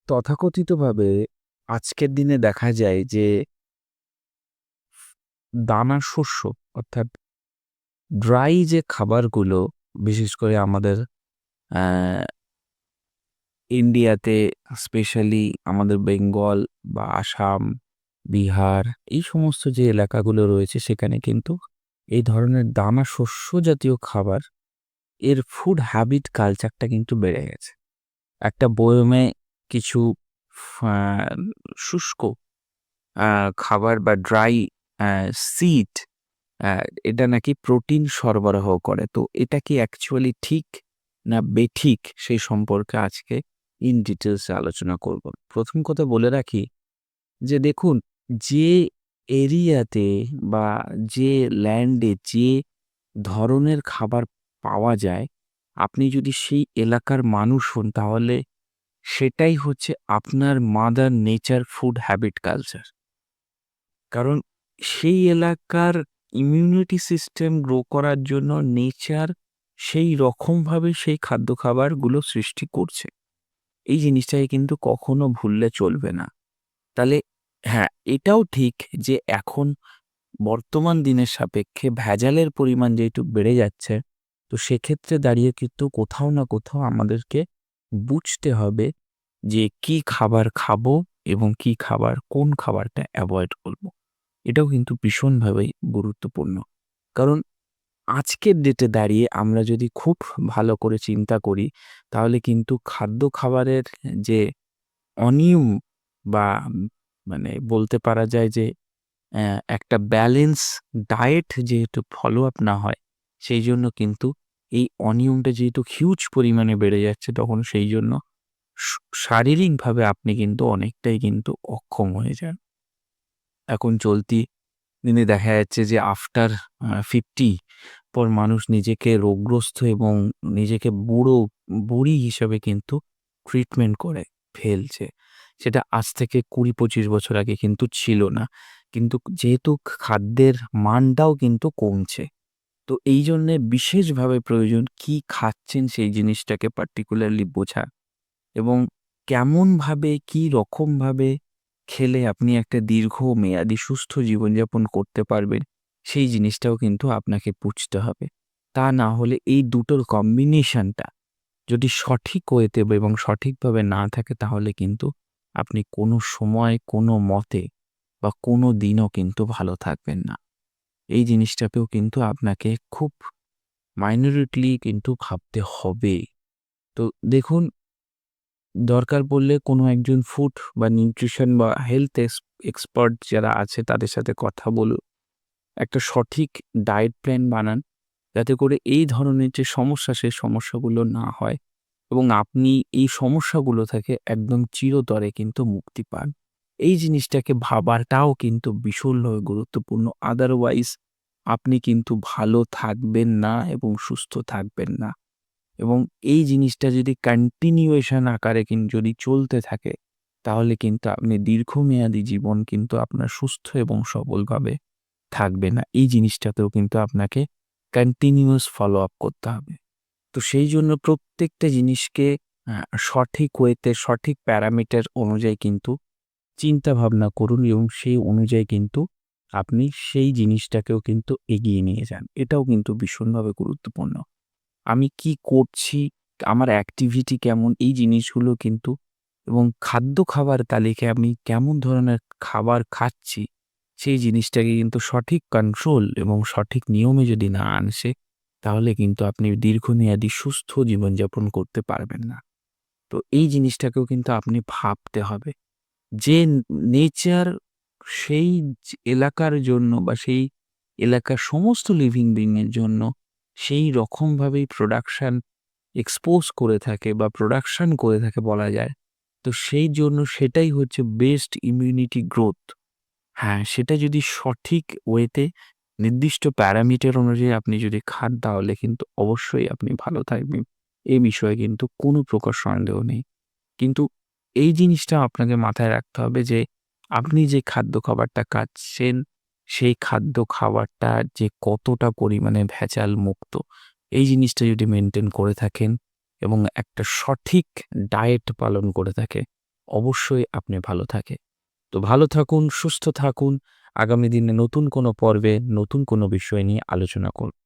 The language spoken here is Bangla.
তথাকথিতভাবে আজকের দিনে দেখা যায় যে দানা শস্য অর্থাৎ ড্রাই যে খাবারগুলো বিশেষ করে আমাদের আহ, ইন্ডিয়াতে স্পেশালি আমাদের বেঙ্গল বা আসাম, বিহার এই সমস্ত যে এলাকাগুলো রয়েছে সেখানে কিন্তু এই ধরনের দানা শস্য জাতীয় খাবার এর ফুড হ্যাবিট কালচারটা কিন্তু বেড়ে গেছে। একটা বয়মে কিছু আহ, শুষ্ক খাবার বা ড্রাই সিড এটা নাকি প্রোটিন সরবরাহ করে। তো এটা কি অ্যাকচুয়ালি ঠিক না বেঠিক সেই সম্পর্কে আজকে ইন ডিটেলসে আলোচনা করব। প্রথম কথা বলে রাখি যে দেখুন, যে এরিয়াতে বা যে ল্যান্ডে যে ধরনের খাবার পাওয়া যায়, আপনি যদি সেই এলাকার মানুষ হন তাহলে সেটাই হচ্ছে আপনার mother nature food habit culture. কারণ সেই এলাকার ইমিউনিটি সিস্টেম গ্রো করার জন্য নেচার সেই রকমভাবে সেই খাদ্য খাবারগুলো সৃষ্টি করছে। এই জিনিসটাকে কিন্তু কখনো ভুললে চলবে না। তাহলে হ্যাঁ, এটাও ঠিক যে এখন বর্তমান দিনের সাপেক্ষে ভেজালের পরিমাণ যেহেতু বেড়ে যাচ্ছে, তো সেক্ষেত্রে দাঁড়িয়ে কিন্তু কোথাও না কোথাও আমাদেরকে বুঝতে হবে যে কি খাবার খাবো এবং কি খাবার কোন খাবারটা অ্যাভয়েড করব। এটাও কিন্তু ভীষণভাবেই গুরুত্বপূর্ণ। কারণ আজকের ডেটে দাঁড়িয়ে আমরা যদি খুব ভালো করে চিন্তা করি, তাহলে কিন্তু খাদ্য খাবারের যে অনিয়ম বা মানে বলতে পারা যায় যে একটা ব্যালেন্স ডায়েট যেহেতু ফলো আপ না হয়, সেই জন্য কিন্তু এই অনিয়মটা যেহেতু হিউজ পরিমাণে বেড়ে যাচ্ছে, তখন সেই জন্য স শারীরিকভাবে আপনি কিন্তু অনেকটাই কিন্তু অক্ষম হয়ে যান। এখন চলতি দিনে দেখা যাচ্ছে যে আফটার 50 পর মানুষ নিজেকে রোগগ্রস্ত এবং নিজেকে বুড়ি হিসেবে কিন্তু ট্রিটমেন্ট করে ফেলছে। সেটা আজ থেকে ২০-২৫ বছর আগে কিন্তু ছিল না। কিন্তু যেহেতু খাদ্যের মানটাও কিন্তু কমছে। তো এই জন্যে বিশেষভাবে প্রয়োজন কি খাচ্ছেন সেই জিনিসটাকে পার্টিকুলারলি বোঝা এবং কেমনভাবে কি রকমভাবে খেলে আপনি একটা দীর্ঘমেয়াদী সুস্থ জীবনযাপন করতে পারবেন, সেই জিনিসটাও কিন্তু আপনাকে বুঝতে হবে। তা না হলে এই দুটোর কম্বিনেশনটা যদি সঠিক ওয়েতে এবং সঠিকভাবে না থাকে, তাহলে কিন্তু আপনি কোনো সময় কোনো মতে বা কোনো দিনও কিন্তু ভালো থাকবেন না। এই জিনিসটাকেও কিন্তু আপনাকে খুব মাইনরিটলি কিন্তু ভাবতে হবে। তো দেখুন, দরকার পড়লে কোনো একজন ফুড বা নিউট্রিশন বা হেলথ এক্সপার্ট যারা আছে তাদের সাথে কথা বলুন। একটা সঠিক ডায়েট প্ল্যান বানান, যাতে করে এই ধরনের যে সমস্যা সেই সমস্যাগুলো না হয় এবং আপনি এই সমস্যাগুলো থেকে একদম চিরতরে কিন্তু মুক্তি পান। এই জিনিসটাকে ভাবাটাও কিন্তু ভীষণভাবে গুরুত্বপূর্ণ। আদারওয়াইজ আপনি কিন্তু ভালো থাকবেন না এবং সুস্থ থাকবেন না। এবং এই জিনিসটা যদি কন্টিনিউয়েশন আকারে যদি চলতে থাকে, তাহলে কিন্তু আপনি দীর্ঘমেয়াদী জীবন কিন্তু আপনার সুস্থ এবং সবলভাবে থাকবে না। এই জিনিসটাতেও কিন্তু আপনাকে কন্টিনিউয়াস ফলো আপ করতে হবে। তো সেই জন্য প্রত্যেকটা জিনিসকে সঠিক ওয়েতে সঠিক প্যারামিটার অনুযায়ী কিন্তু চিন্তা ভাবনা করুন এবং সেই অনুযায়ী কিন্তু আপনি সেই জিনিসটাকেও কিন্তু এগিয়ে নিয়ে যান। এটাও কিন্তু ভীষণভাবে গুরুত্বপূর্ণ। আমি কি করছি, আমার অ্যাক্টিভিটি কেমন, এই জিনিসগুলো কিন্তু এবং খাদ্য খাবার তালিকায় আমি কেমন ধরনের খাবার খাচ্ছি, সেই জিনিসটাকে কিন্তু সঠিক কন্ট্রোল এবং সঠিক নিয়মে যদি না আনছে, তাহলে কিন্তু আপনি দীর্ঘমেয়াদী সুস্থ জীবনযাপন করতে পারবেন না। তো এই জিনিসটাকেও কিন্তু আপনি ভাবতে হবে যে নেচার সেই এলাকার জন্য বা সেই এলাকার সমস্ত লিভিং বিং এর জন্য সেই রকমভাবেই প্রোডাকশন এক্সপোজ করে থাকে বা প্রোডাকশন করে থাকে বলা যায়। তো সেই জন্য সেটাই হচ্ছে বেস্ট ইমিউনিটি গ্রোথ। হ্যাঁ, সেটা যদি সঠিক ওয়েতে নির্দিষ্ট প্যারামিটার অনুযায়ী আপনি যদি খান, তাহলে কিন্তু অবশ্যই আপনি ভালো থাকবেন। এ বিষয়ে কিন্তু কোনো প্রকার সন্দেহ নেই। কিন্তু এই জিনিসটা আপনাকে মাথায় রাখতে হবে যে আপনি যে খাদ্য খাবারটা খাচ্ছেন, সেই খাদ্য খাবারটা যে কতটা পরিমাণে ভেজাল মুক্ত, এই জিনিসটা যদি মেইনটেইন করে থাকেন এবং একটা সঠিক ডায়েট পালন করে থাকে, অবশ্যই আপনি ভালো থাকে। তো ভালো থাকুন, সুস্থ থাকুন। আগামী দিনে নতুন কোনো পর্বে নতুন কোনো বিষয় নিয়ে আলোচনা করব।